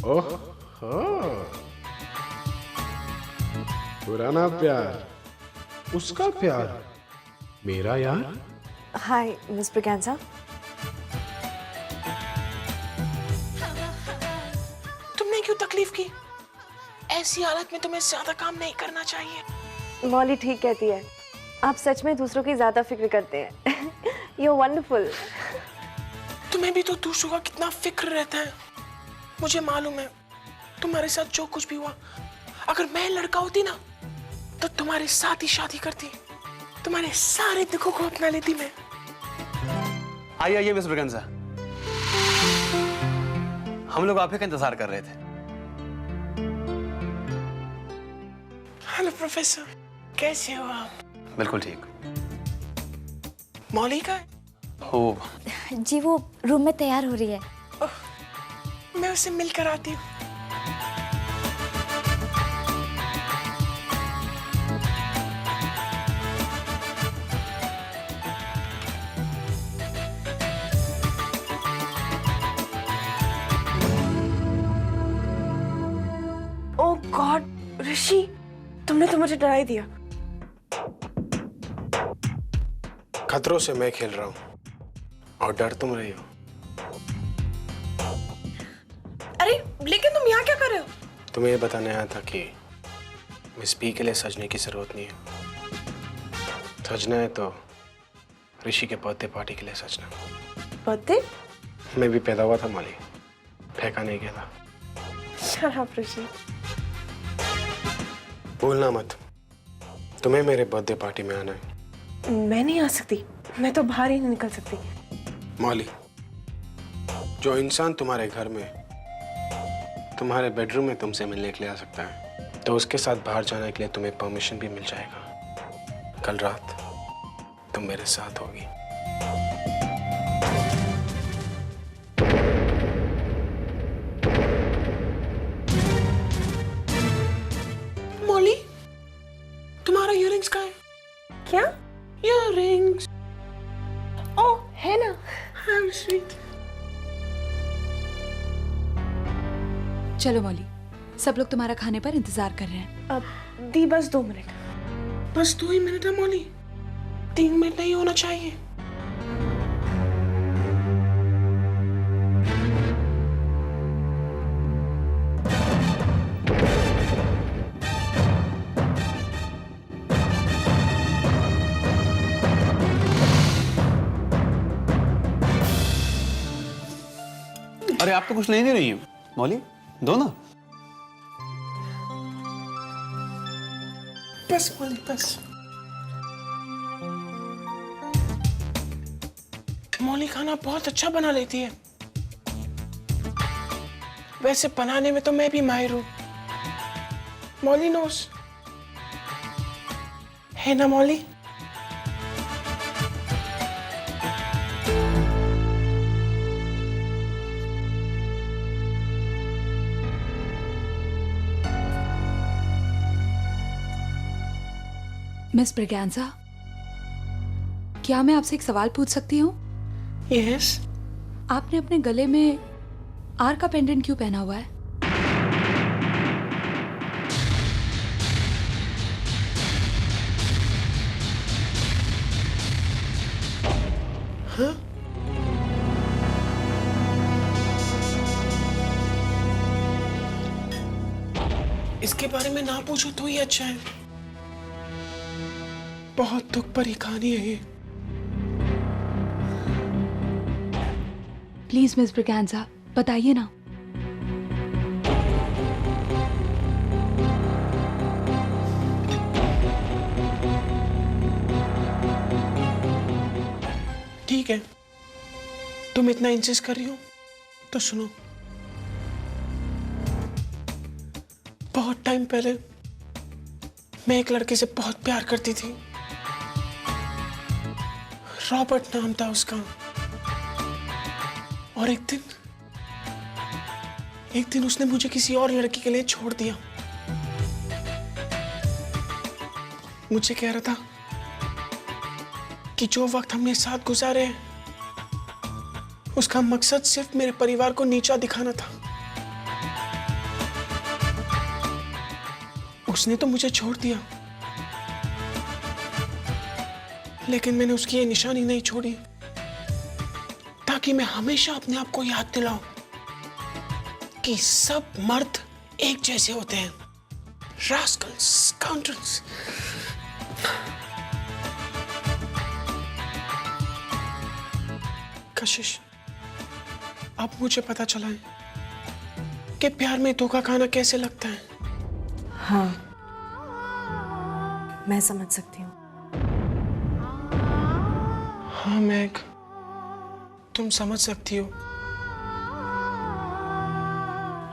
ओह पुराना प्यार, उसका प्यार, मेरा यार। Hi miss Braganza. तुमने क्यों तकलीफ की? ऐसी हालत में तुम्हें ज्यादा काम नहीं करना चाहिए। मॉली ठीक कहती है, आप सच में दूसरों की ज्यादा फिक्र करते हैं। You are wonderful. तुम्हें भी तो दूसरों का कितना फिक्र रहता है। मुझे मालूम है तुम्हारे साथ जो कुछ भी हुआ, अगर मैं लड़का होती ना तो तुम्हारे साथ ही शादी करती, तुम्हारे सारे दुखों को अपना लेती मैं। आइए आइए मिस ब्रिगेंजा, हम लोग आप ही का इंतजार कर रहे थे। हेलो प्रोफेसर, कैसे हो आप? बिल्कुल ठीक। मौली का है? हो जी वो रूम में तैयार हो रही है। मैं उससे मिलकर आती हूँ। ओह गॉड ऋषि, तुमने तो मुझे डरा ही दिया। खतरों से मैं खेल रहा हूँ और डर तुम रही हो। अरे लेकिन तुम यहाँ क्या कर रहे हो? तुम्हें ये बताने आया था कि मिस पी के लिए सजने की जरूरत नहीं है। सजना है तो ऋषि के बर्थडे पार्टी के लिए सजना। बर्थडे? मैं भी पैदा हुआ था मॉली, फेंका नहीं गया था। शट अप ऋषि। भूलना मत, तुम्हें मेरे बर्थडे पार्टी में आना है। मैं नहीं आ सकती, मैं तो बाहर ही नहीं निकल सकती। मॉली, जो इंसान तुम्हारे घर में, तुम्हारे बेडरूम में तुमसे मिलने के लिए आ सकता है, तो उसके साथ बाहर जाने के लिए तुम्हें परमिशन भी मिल जाएगा। कल रात तुम मेरे साथ होगी। मौली, तुम्हारा इयररिंग्स कहाँ है? क्या? इयररिंग्स। ओह है ना। How sweet. चलो मौली, सब लोग तुम्हारा खाने पर इंतजार कर रहे हैं। अब दी बस 2 मिनट। बस 2 ही मिनट है मौली, 3 मिनट नहीं होना चाहिए। अरे आप तो कुछ नहीं दे रही हैं मौली, दो ना। बस मौली बस। मौली खाना बहुत अच्छा बना लेती है। वैसे बनाने में तो मैं भी माहिर हूँ। मौली नोस है ना मौली? मिस ब्रिगेंजा, क्या मैं आपसे एक सवाल पूछ सकती हूँ? यस। आपने अपने गले में आर का पेंडेंट क्यों पहना हुआ है? हाँ? इसके बारे में ना पूछो तो ही अच्छा है। बहुत दुख भरी कहानी है ये। प्लीज मिस ब्रिगेंजा, बताइए ना। ठीक है, तुम इतना इंसिस्ट कर रही हो तो सुनो। बहुत टाइम पहले मैं एक लड़के से बहुत प्यार करती थी। रॉबर्ट नाम था उसका। और एक दिन उसने मुझे किसी और लड़की के लिए छोड़ दिया। मुझे कह रहा था कि जो वक्त हमने साथ गुजारे हैं, उसका मकसद सिर्फ मेरे परिवार को नीचा दिखाना था। उसने तो मुझे छोड़ दिया, लेकिन मैंने उसकी ये निशानी नहीं छोड़ी ताकि मैं हमेशा अपने आप को याद दिलाऊं कि सब मर्द एक जैसे होते हैं। Rascals, scoundrels. कशिश, अब मुझे पता चला है कि प्यार में धोखा खाना कैसे लगता है। हाँ, मैं समझ सकती हूँ। हाँ मैग, तुम समझ सकती हो।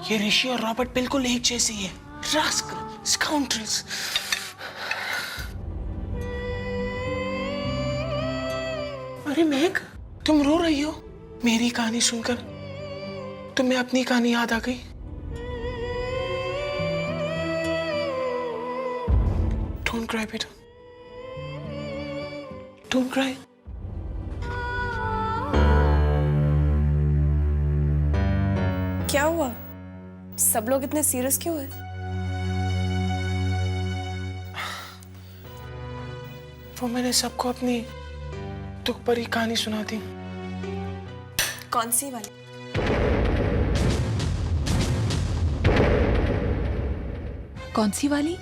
ये ऋषि और रॉबर्ट बिल्कुल एक जैसे ही है। Rascal, scoundrels. अरे मैग, तुम रो रही हो? मेरी कहानी सुनकर तुम्हें अपनी कहानी याद आ गई? Don't cry, बेटा। Don't cry। क्या हुआ? सब लोग इतने सीरियस क्यों हैं? वो मैंने सबको अपनी दुख भरी कहानी सुना दी। कौन सी वाली? कौन सी वाली?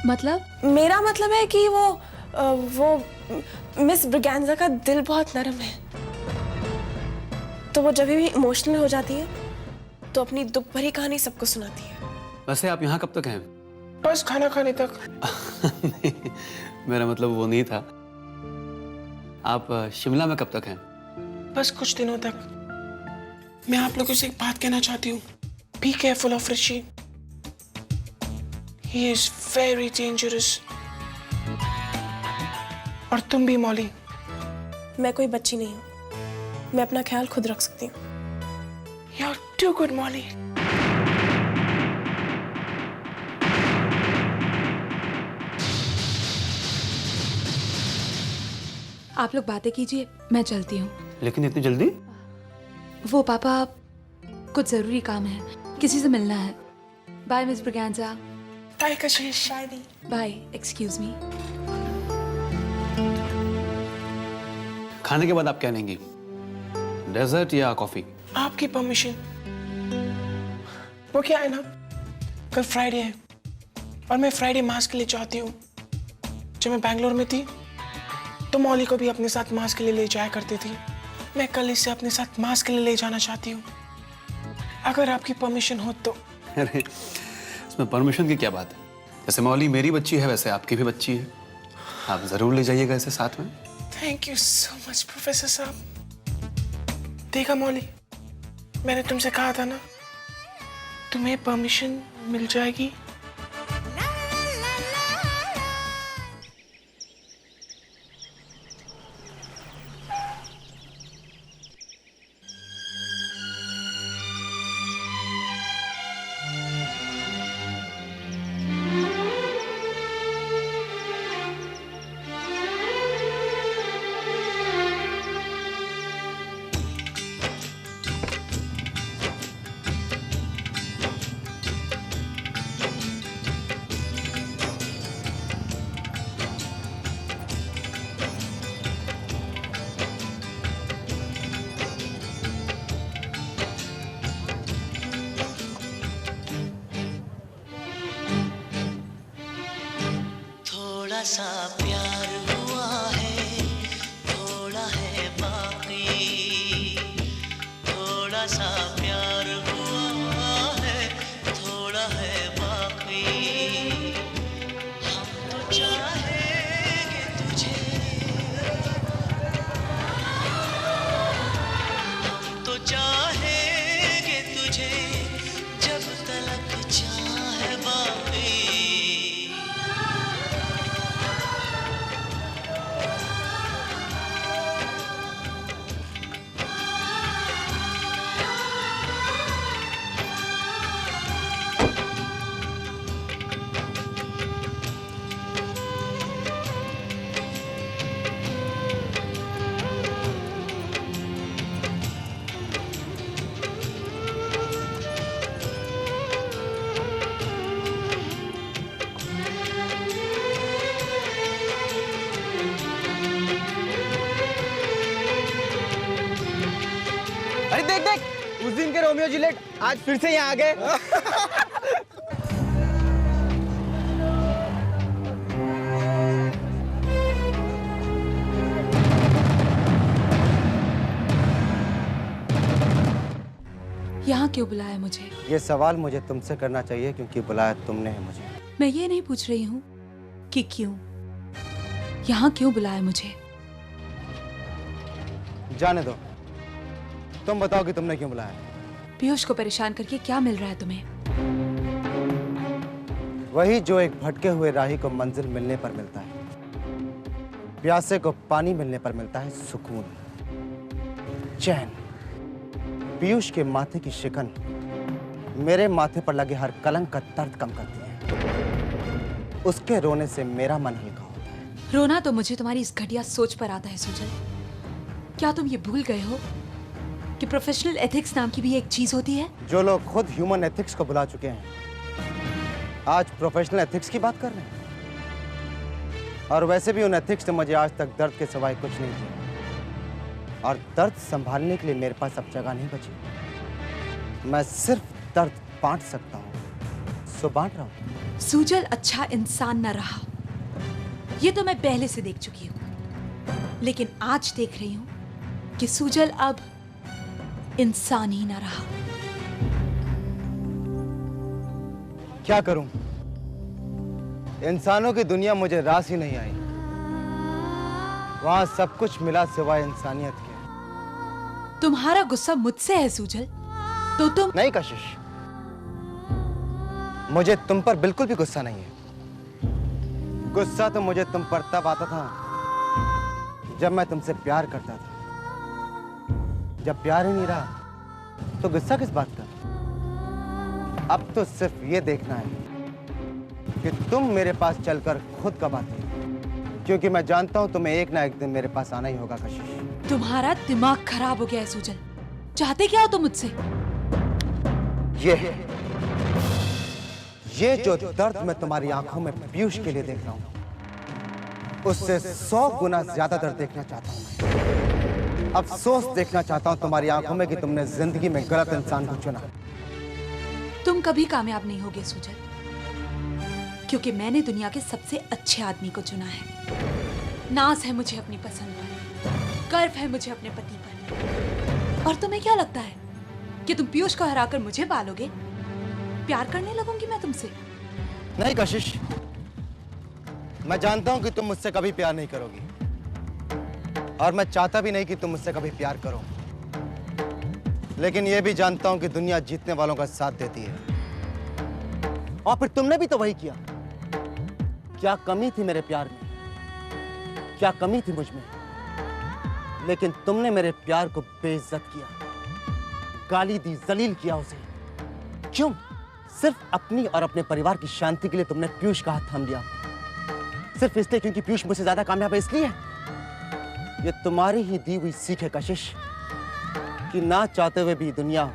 मतलब? मेरा मतलब है कि वो मिस ब्रिगेंजा का दिल बहुत नरम है, तो वो जब भी इमोशनल हो जाती है तो अपनी दुख भरी कहानी सबको सुनाती है। वैसे आप यहाँ कब तक हैं? बस खाना खाने तक। नहीं, मेरा मतलब वो नहीं था। आप शिमला में कब तक हैं? बस कुछ दिनों तक। मैं आप लोगों से एक बात कहना चाहती हूँ। Be careful of Rishi. He is very dangerous. और तुम भी मॉली। मैं कोई बच्ची नहीं हूँ, मैं अपना ख्याल खुद रख सकती हूँ। You are too good Molly. आप लोग बातें कीजिए, मैं चलती हूँ। लेकिन इतनी जल्दी? वो पापा, कुछ जरूरी काम है, किसी से मिलना है। Bye miss Braganza. Bye Kashish. Bye दी। Bye, excuse me. खाने के बाद आप क्या लेंगी? डेजर्ट या कॉफी? आपकी परमिशन। वो क्या है ना, कल फ्राइडे है और मैं फ्राइडे मास के लिए चाहती हूँ। जब मैं बैंगलोर में थी तो मौली को भी अपने साथ मास के लिए ले जाया करती थी। मैं कल इसे अपने साथ मास के लिए ले जाना चाहती हूँ, अगर आपकी परमिशन हो तो। अरे इसमें परमिशन की क्या बात है? जैसे मौली मेरी बच्ची है वैसे आपकी भी बच्ची है। आप जरूर ले जाइएगा इसे साथ में। Thank you so much professor साहब। देखा मौली, मैंने तुमसे कहा था ना, तुम्हें परमिशन मिल जाएगी। थोड़ा सा प्यार हुआ है, थोड़ा है बाकी। थोड़ा सा प्यार हुआ है, थोड़ा है बाकी। हम तो चाहेंगे तुझे, हम तो चाहेंगे तुझे जब तलक चाहे बाकी। रोमियो जूलियट आज फिर से यहाँ आ गए। यहाँ क्यों बुलाया मुझे? ये सवाल मुझे तुमसे करना चाहिए क्योंकि बुलाया तुमने है मुझे। मैं ये नहीं पूछ रही हूँ कि क्यों, यहाँ क्यों बुलाया मुझे। जाने दो, तुम बताओ कि तुमने क्यों बुलाया। पीयूष को परेशान करके क्या मिल रहा है तुम्हें? वही जो एक भटके हुए राही को मंजिल मिलने पर मिलता है, प्यासे को पानी मिलने पर मिलता है सुकून, चैन। पीयूष के माथे की शिकन मेरे माथे पर लगे हर कलंक का दर्द कम करती है। उसके रोने से मेरा मन हल्का होता है। रोना तो मुझे तुम्हारी इस घटिया सोच पर आता है सुजल। क्या तुम ये भूल गए हो कि प्रोफेशनल एथिक्स नाम की भी एक चीज होती है? जो लोग खुद ह्यूमन एथिक्स को भुला चुके हैं आज प्रोफेशनल एथिक्स की बात कर रहे हैं। और वैसे भी उन एथिक्स ने मुझे आज तक दर्द के सिवाय कुछ नहीं दिया, और दर्द संभालने के लिए मेरे पास अब जगह नहीं बची। मैं सिर्फ दर्द बांट सकता हूँ, सो बांट रहा हूँ। सुजल अच्छा इंसान न रहा, ये तो मैं पहले से देख चुकी हूँ, लेकिन आज देख रही हूँ कि सुजल अब इंसान ही न रहा। क्या करूं? इंसानों की दुनिया मुझे रास ही नहीं आई। वहां सब कुछ मिला सिवाय इंसानियत के। तुम्हारा गुस्सा मुझसे है सुजल, तो तुम नहीं कशिश, मुझे तुम पर बिल्कुल भी गुस्सा नहीं है। गुस्सा तो मुझे तुम पर तब आता था जब मैं तुमसे प्यार करता था। जब प्यार ही नहीं रहा तो गुस्सा किस बात का? अब तो सिर्फ ये देखना है कि तुम मेरे पास चलकर खुद कब आती हो, क्योंकि मैं जानता हूं तुम्हें एक ना एक दिन मेरे पास आना ही होगा कशिश। तुम्हारा दिमाग खराब हो गया है सुजल। चाहते क्या हो तुम मुझसे? ये जो दर्द मैं तुम्हारी आंखों में पीयूष के लिए देख रहा हूं, उससे 100 गुना ज्यादा दर्द देखना चाहता हूं। अफसोस देखना चाहता हूं तुम्हारी आंखों में कि तुमने जिंदगी में गलत इंसान को चुना। तुम कभी कामयाब नहीं होगे सुजल, क्योंकि मैंने दुनिया के सबसे अच्छे आदमी को चुना है। नाज है मुझे अपनी पसंद पर, गर्व है मुझे अपने पति पर। और तुम्हें क्या लगता है कि तुम पीयूष को हराकर मुझे पालोगे? प्यार करने लगूंगी मैं तुमसे? नहीं कशिश, मैं जानता हूं कि तुम मुझसे कभी प्यार नहीं करोगी, और मैं चाहता भी नहीं कि तुम मुझसे कभी प्यार करो। लेकिन यह भी जानता हूं कि दुनिया जीतने वालों का साथ देती है, और फिर तुमने भी तो वही किया। क्या कमी थी मेरे प्यार में? क्या कमी थी मुझ में? लेकिन तुमने मेरे प्यार को बेइज्जत किया, गाली दी, जलील किया उसे। क्यों? सिर्फ अपनी और अपने परिवार की शांति के लिए तुमने पीयूष का हाथ थाम लिया। सिर्फ इसलिए क्योंकि पीयूष मुझसे ज्यादा कामयाब है इसलिए? ये तुम्हारी ही दी हुई सीख है कशिश, कि ना चाहते हुए भी दुनिया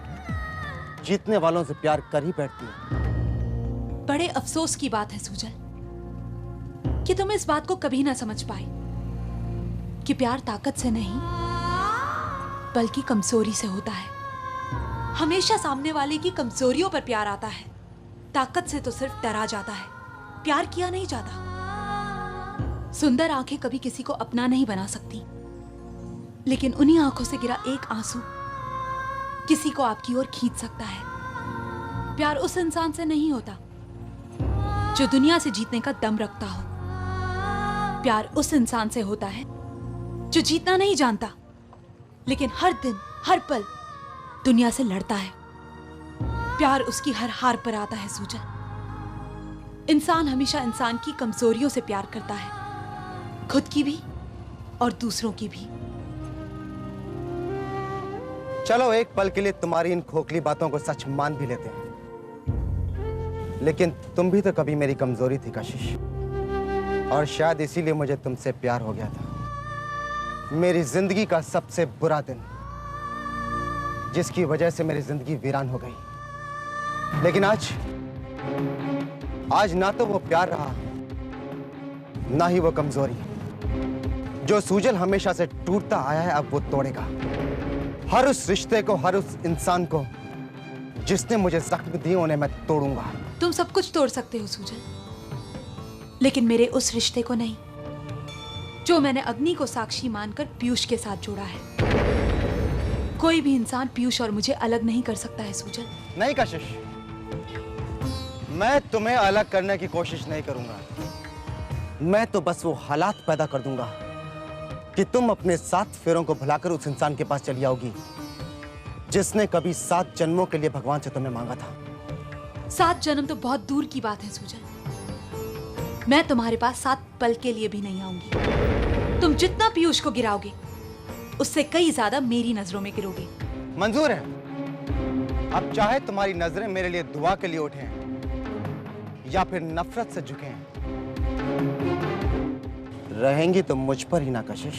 जीतने वालों से प्यार कर ही बैठती है। बड़े अफसोस की बात है सुजल कि तुम इस बात को कभी ना समझ पाए कि प्यार ताकत से नहीं बल्कि कमजोरी से होता है। हमेशा सामने वाले की कमजोरियों पर प्यार आता है। ताकत से तो सिर्फ डरा जाता है, प्यार किया नहीं जाता। सुंदर आंखें कभी किसी को अपना नहीं बना सकती, लेकिन उन्हीं आंखों से गिरा एक आंसू किसी को आपकी ओर खींच सकता है। प्यार उस इंसान से नहीं होता जो दुनिया से जीतने का दम रखता हो। प्यार उस इंसान से होता है जो जीतना नहीं जानता, लेकिन हर दिन हर पल दुनिया से लड़ता है। प्यार उसकी हर हार पर आता है सुजल। इंसान हमेशा इंसान की कमजोरियों से प्यार करता है, खुद की भी और दूसरों की भी। चलो एक पल के लिए तुम्हारी इन खोखली बातों को सच मान भी लेते हैं, लेकिन तुम भी तो कभी मेरी कमजोरी थी कशिश, और शायद इसीलिए मुझे तुमसे प्यार हो गया था। मेरी जिंदगी का सबसे बुरा दिन, जिसकी वजह से मेरी जिंदगी वीरान हो गई। लेकिन आज ना तो वो प्यार रहा, ना ही वो कमजोरी। जो सुजल हमेशा से टूटता आया है अब वो तोड़ेगा। हर उस रिश्ते को, हर उस इंसान को जिसने मुझे जख्म दिए उन्हें मैं तोड़ूंगा। तुम सब कुछ तोड़ सकते हो सूजन, लेकिन मेरे उस रिश्ते को नहीं जो मैंने अग्नि को साक्षी मानकर पीयूष के साथ जोड़ा है। कोई भी इंसान पीयूष और मुझे अलग नहीं कर सकता है सूजन। नहीं कशिश, मैं तुम्हें अलग करने की कोशिश नहीं करूंगा। मैं तो बस वो हालात पैदा कर दूंगा कि तुम अपने 7 फेरों को भुलाकर उस इंसान के पास चली आओगी जिसने कभी 7 जन्मों के लिए भगवान से तुम्हें मांगा था। 7 जन्म तो बहुत दूर की बात है सूजन। मैं तुम्हारे पास 7 पल के लिए भी नहीं आऊंगी। तुम जितना पीयूष को गिराओगे उससे कई ज्यादा मेरी नजरों में गिरोगे। मंजूर है। अब चाहे तुम्हारी नजरें मेरे लिए दुआ के लिए उठें या फिर नफरत से झुकें, रहेंगी तो मुझ पर ही ना कशिश।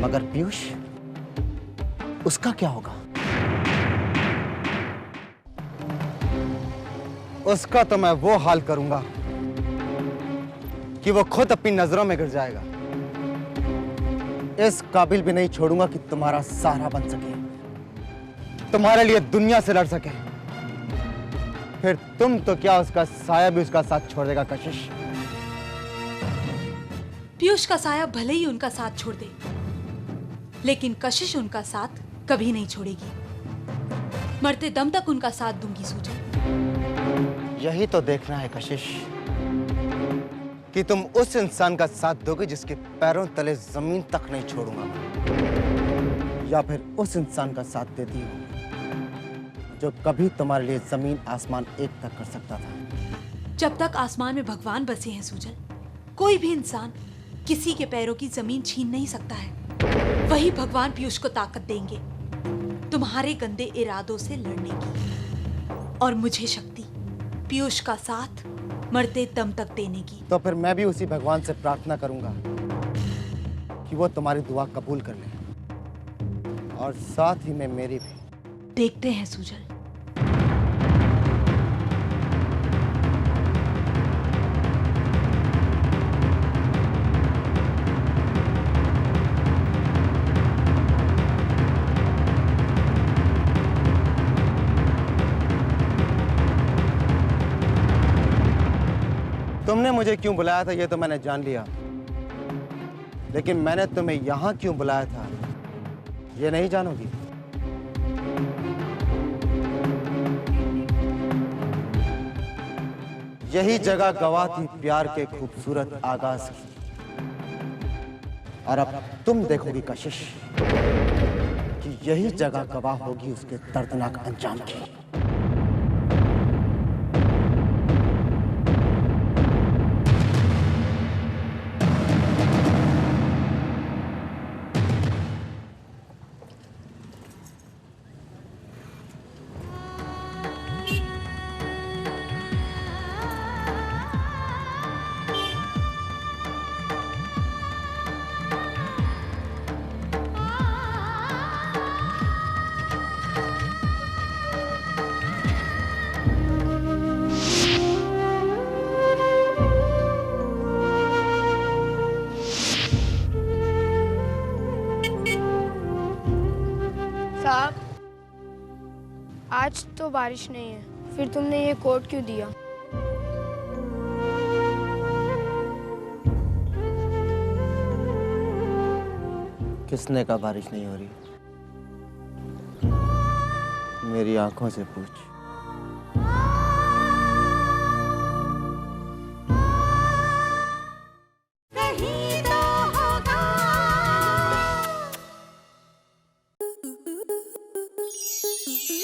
मगर पीयूष, उसका क्या होगा? उसका तो मैं वो हाल करूंगा कि वो खुद अपनी नजरों में गिर जाएगा। इस काबिल भी नहीं छोड़ूंगा कि तुम्हारा सहारा बन सके, तुम्हारे लिए दुनिया से लड़ सके। फिर तुम तो क्या, उसका साया भी उसका साथ छोड़ देगा कशिश। पीयूष का साया भले ही उनका साथ छोड़ दे, लेकिन कशिश उनका साथ कभी नहीं छोड़ेगी। मरते दम तक उनका साथ दूंगी सूजन। यही तो देखना है कशिश कि तुम उस इंसान का साथ दोगे जिसके पैरों तले जमीन तक नहीं छोड़ूंगा मैं, या फिर उस इंसान का साथ देती हो जो कभी तुम्हारे लिए जमीन आसमान एक तक कर सकता था। जब तक आसमान में भगवान बसे हैं सूजन, कोई भी इंसान किसी के पैरों की जमीन छीन नहीं सकता है। वही भगवान पीयूष को ताकत देंगे तुम्हारे गंदे इरादों से लड़ने की, और मुझे शक्ति पीयूष का साथ मरते दम तक देने की। तो फिर मैं भी उसी भगवान से प्रार्थना करूंगा कि वो तुम्हारी दुआ कबूल कर ले, और साथ ही में मेरी भी। देखते हैं सूजन। तुमने मुझे क्यों बुलाया था ये तो मैंने जान लिया, लेकिन मैंने तुम्हें यहां क्यों बुलाया था ये नहीं जानोगी। यही जगह गवाह थी प्यार के खूबसूरत आगाज की, और अब तुम देखोगी कशिश कि यही जगह गवाह होगी उसके दर्दनाक अंजाम की। साहब, आज तो बारिश नहीं है, फिर तुमने ये कोट क्यों दिया? किसने कहा बारिश नहीं हो रही? मेरी आंखों से पूछ।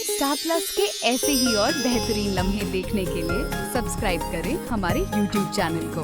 स्टार प्लस के ऐसे ही और बेहतरीन लम्हे देखने के लिए सब्सक्राइब करें हमारे YouTube चैनल को।